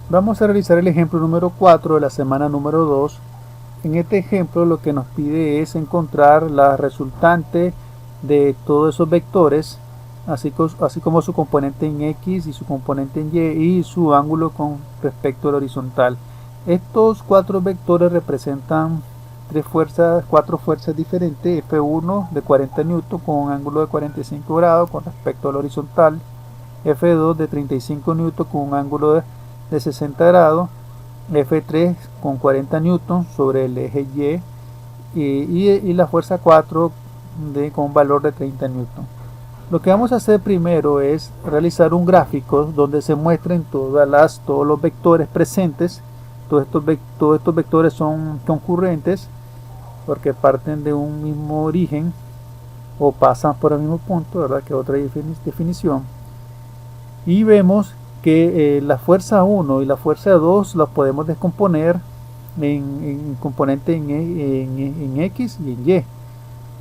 Vamos a realizar el ejemplo número 4 de la semana número 2. En este ejemplo lo que nos pide es encontrar la resultante de todos esos vectores, así como su componente en X y su componente en Y y su ángulo con respecto al horizontal. Estos cuatro vectores representan cuatro fuerzas diferentes. F1 de 40 Newton con un ángulo de 45 grados con respecto al horizontal, F2 de 35 Newton con un ángulo de 60 grados, F3 con 40 Newton sobre el eje y la fuerza 4 con un valor de 30 Newton. Lo que vamos a hacer primero es realizar un gráfico donde se muestren todos los vectores presentes. Todos estos vectores son concurrentes porque parten de un mismo origen o pasan por el mismo punto, ¿verdad? Que otra definición. Y vemos que la fuerza 1 y la fuerza 2 las podemos descomponer en componentes en X y en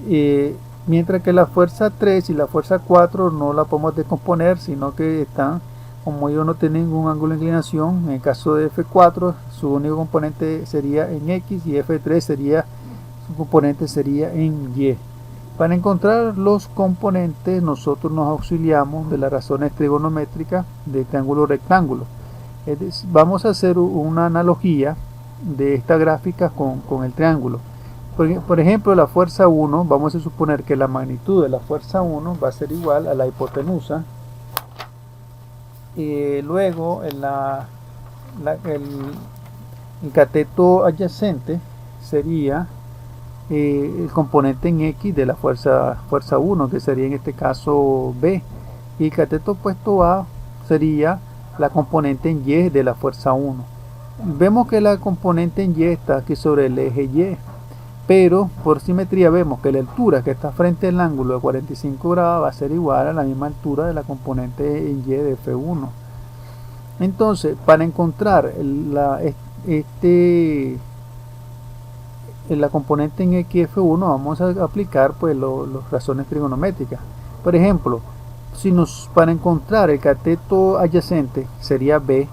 Y. Mientras que la fuerza 3 y la fuerza 4 no la podemos descomponer, sino que están, como ellos no tienen un ángulo de inclinación, en el caso de F4 su único componente sería en X y F3 su componente sería en Y. Para encontrar los componentes nosotros nos auxiliamos de las razones trigonométricas de triángulo rectángulo. Vamos a hacer una analogía de esta gráfica con el triángulo. Por ejemplo, la fuerza 1, vamos a suponer que la magnitud de la fuerza 1 va a ser igual a la hipotenusa. Luego el cateto adyacente sería el componente en X de la fuerza 1, que sería en este caso B, y el cateto opuesto A sería la componente en Y de la fuerza 1. Vemos que la componente en Y está aquí sobre el eje Y, pero por simetría vemos que la altura que está frente al ángulo de 45 grados va a ser igual a la misma altura de la componente en Y de F1. Entonces, para encontrar la componente en X F1 vamos a aplicar pues las razones trigonométricas. Por ejemplo, para encontrar el cateto adyacente sería B,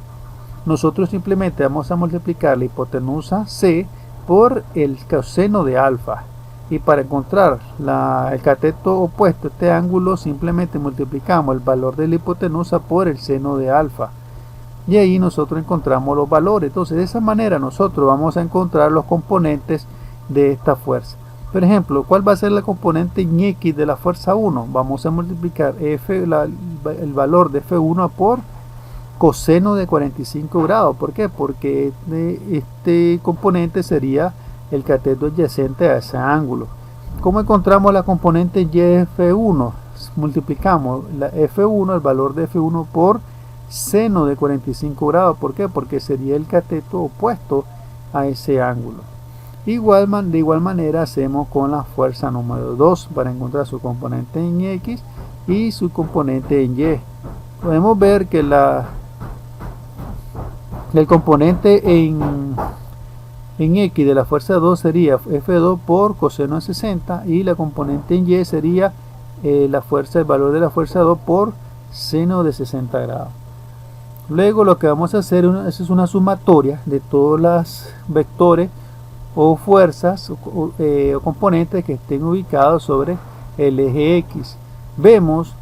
nosotros simplemente vamos a multiplicar la hipotenusa C por el coseno de alfa, y para encontrar el cateto opuesto a este ángulo simplemente multiplicamos el valor de la hipotenusa por el seno de alfa, y ahí nosotros encontramos los valores. Entonces de esa manera nosotros vamos a encontrar los componentes de esta fuerza. Por ejemplo, ¿cuál va a ser la componente en X de la fuerza 1? Vamos a multiplicar el valor de F1 por coseno de 45 grados. ¿Por qué? Porque este componente sería el cateto adyacente a ese ángulo. ¿Cómo encontramos la componente en Y F1? Multiplicamos la F1, el valor de F1 por seno de 45 grados. ¿Por qué? Porque sería el cateto opuesto a ese ángulo. De igual manera hacemos con la fuerza número 2 para encontrar su componente en X y su componente en Y. Podemos ver que el componente en X de la fuerza 2 sería F2 por coseno de 60, y la componente en Y sería el valor de la fuerza 2 por seno de 60 grados. Luego lo que vamos a hacer es una sumatoria de todos los vectores o fuerzas o componentes que estén ubicados sobre el eje X. Vemos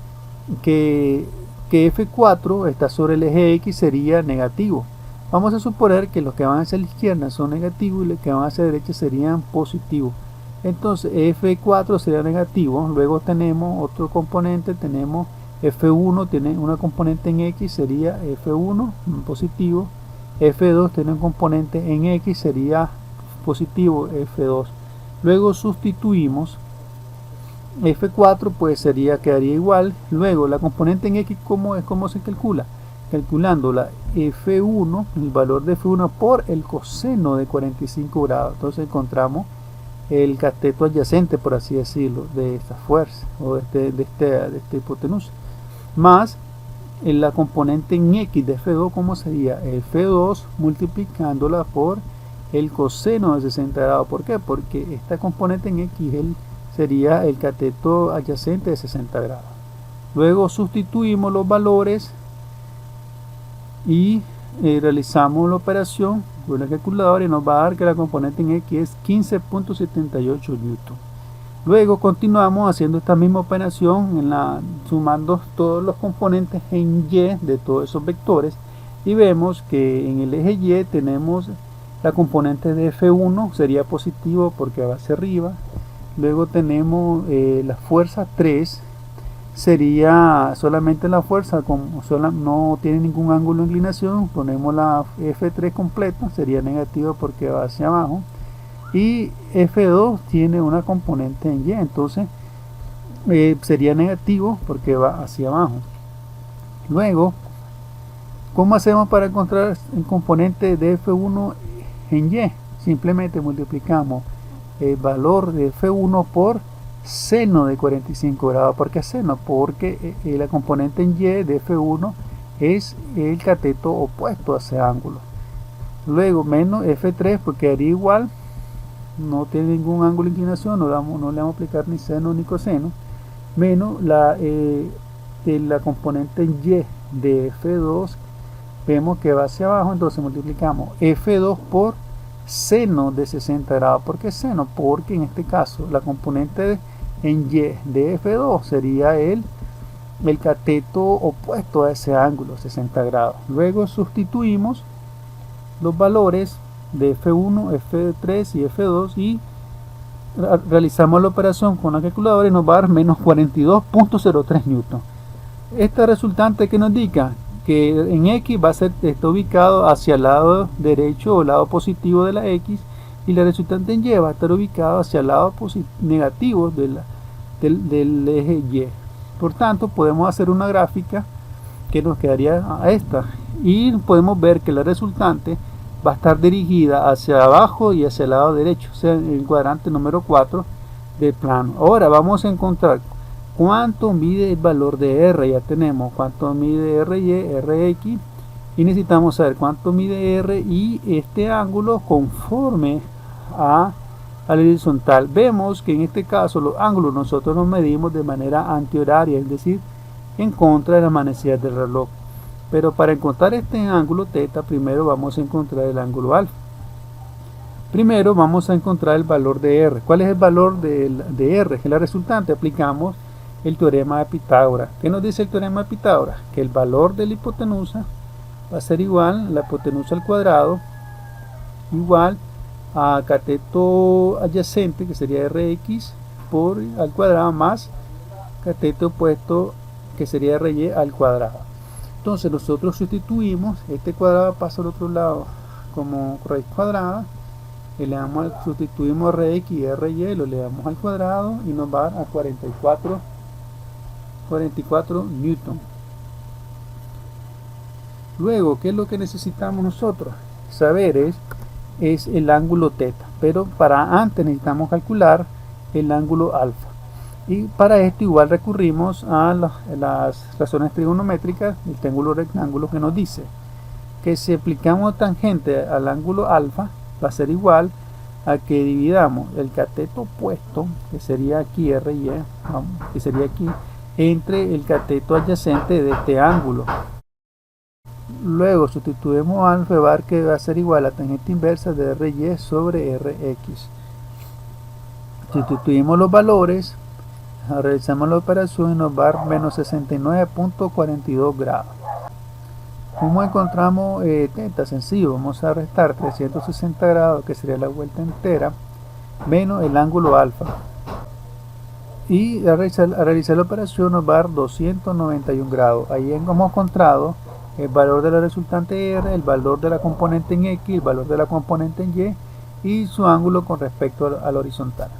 que F4 está sobre el eje X, sería negativo. Vamos a suponer que los que van hacia la izquierda son negativos y los que van hacia la derecha serían positivos. Entonces F4 sería negativo. Luego tenemos otro componente, tenemos F1, tiene una componente en X, sería F1 positivo. F2 tiene un componente en X, sería positivo F2. Luego sustituimos F4, pues quedaría igual. Luego la componente en X, ¿cómo se calcula? Calculando la F1, el valor de F1 por el coseno de 45 grados. Entonces encontramos el cateto adyacente, por así decirlo, de esta fuerza o de esta hipotenusa, más en la componente en X de F2, ¿cómo sería? F2 multiplicándola por el coseno de 60 grados. ¿Por qué? Porque esta componente en X sería el cateto adyacente de 60 grados. Luego sustituimos los valores y realizamos la operación con la calculadora y nos va a dar que la componente en X es 15.78 newton. Luego continuamos haciendo esta misma operación sumando todos los componentes en Y de todos esos vectores y vemos que en el eje Y tenemos la componente de F1, sería positivo porque va hacia arriba. Luego tenemos la fuerza 3, sería solamente la fuerza, no tiene ningún ángulo de inclinación, ponemos la F3 completa, sería negativo porque va hacia abajo. Y F2 tiene una componente en Y, entonces sería negativo porque va hacia abajo. Luego, ¿cómo hacemos para encontrar el componente de F1 en Y? Simplemente multiplicamos el valor de F1 por seno de 45 grados. ¿Por qué seno? Porque la componente en Y de F1 es el cateto opuesto a ese ángulo. Luego menos F3 porque haría igual, no tiene ningún ángulo de inclinación, no le vamos a aplicar ni seno ni coseno, menos la componente en Y de F2, vemos que va hacia abajo, entonces multiplicamos F2 por seno de 60 grados. ¿Por qué seno? Porque en este caso la componente en Y de F2 sería el cateto opuesto a ese ángulo, 60 grados. Luego sustituimos los valores de F1, F3 y F2 y realizamos la operación con la calculadora y nos va a dar menos 42.03 newton. Esta resultante que nos indica que en X está ubicado hacia el lado derecho o lado positivo de la X, y la resultante en Y va a estar ubicado hacia el lado negativo del eje Y. Por tanto, podemos hacer una gráfica que nos quedaría a esta, y podemos ver que la resultante va a estar dirigida hacia abajo y hacia el lado derecho, o sea, en el cuadrante número 4 del plano. Ahora vamos a encontrar cuánto mide el valor de R. Ya tenemos cuánto mide RY, RX, y necesitamos saber cuánto mide R y este ángulo conforme a la horizontal. Vemos que en este caso los ángulos nosotros los medimos de manera antihoraria, es decir, en contra de las manecillas del reloj. Pero para encontrar este ángulo θ, primero vamos a encontrar el ángulo alfa. Primero vamos a encontrar el valor de R. ¿Cuál es el valor de R? Que es la resultante. Aplicamos el teorema de Pitágoras. ¿Qué nos dice el teorema de Pitágoras? Que el valor de la hipotenusa va a ser igual a la hipotenusa al cuadrado igual a cateto adyacente, que sería Rx al cuadrado, más cateto opuesto, que sería Ry al cuadrado. Entonces nosotros sustituimos, este cuadrado pasa al otro lado como raíz cuadrada, sustituimos Rx y Ry, lo le damos al cuadrado y nos va a 44 newton. Luego, ¿qué es lo que necesitamos nosotros? Saber es el ángulo θ, pero para antes necesitamos calcular el ángulo alfa. Y para esto igual recurrimos a las razones trigonométricas, el triángulo rectángulo, que nos dice que si aplicamos tangente al ángulo alfa va a ser igual a que dividamos el cateto opuesto, que sería aquí RY, que sería aquí, entre el cateto adyacente de este ángulo. Luego sustituimos alfa, que va a ser igual a tangente inversa de RY sobre RX. Sustituimos los valores, realizamos la operación y nos va a dar menos 69.42 grados. ¿Cómo encontramos θ? Sencillo, vamos a restar 360 grados, que sería la vuelta entera, menos el ángulo alfa. Y a realizar la operación nos va a dar 291 grados. Ahí hemos encontrado el valor de la resultante R, el valor de la componente en X, el valor de la componente en Y y su ángulo con respecto a la horizontal.